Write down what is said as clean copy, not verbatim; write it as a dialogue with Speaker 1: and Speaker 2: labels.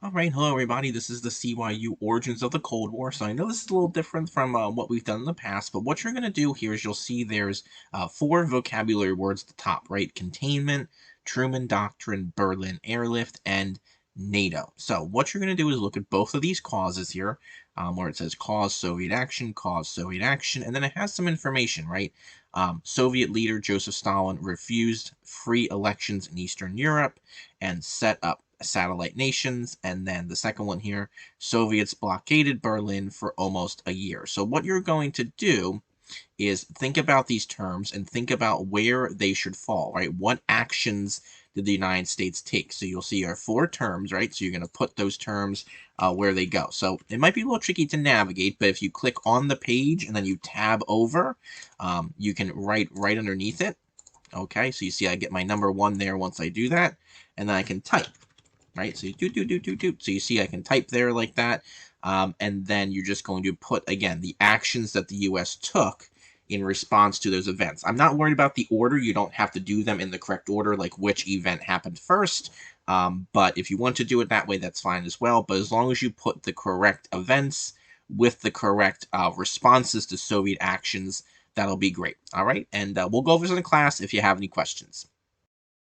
Speaker 1: All right, hello everybody. This is the CYU Origins of the Cold War. So I know this is a little different from what we've done in the past, but what you're going to do here is you'll see there's four vocabulary words at the top, right? Containment, Truman Doctrine, Berlin Airlift, and NATO. So what you're going to do is look at both of these causes here, where it says cause Soviet action, and then it has some information, right? Soviet leader Joseph Stalin refused free elections in Eastern Europe and set up satellite nations. And then the second one here, Soviets blockaded Berlin for almost a year. So what you're going to do is think about these terms and think about where they should fall, right? What actions did the United States take? So you'll see our four terms, right? So you're going to put those terms where they go. So it might be a little tricky to navigate, but if you click on the page and then you tab over, you can write right underneath it. Okay, so you see I get my number one there once I do that, and then I can type, right? So you do. So you see I can type there like that. And then you're just going to put, again, the actions that the U.S. took in response to those events. I'm not worried about the order. You don't have to do them in the correct order, like which event happened first. But if you want to do it that way, that's fine as well. But as long as you put the correct events with the correct responses to Soviet actions, that'll be great. All right. And we'll go over this in class if you have any questions.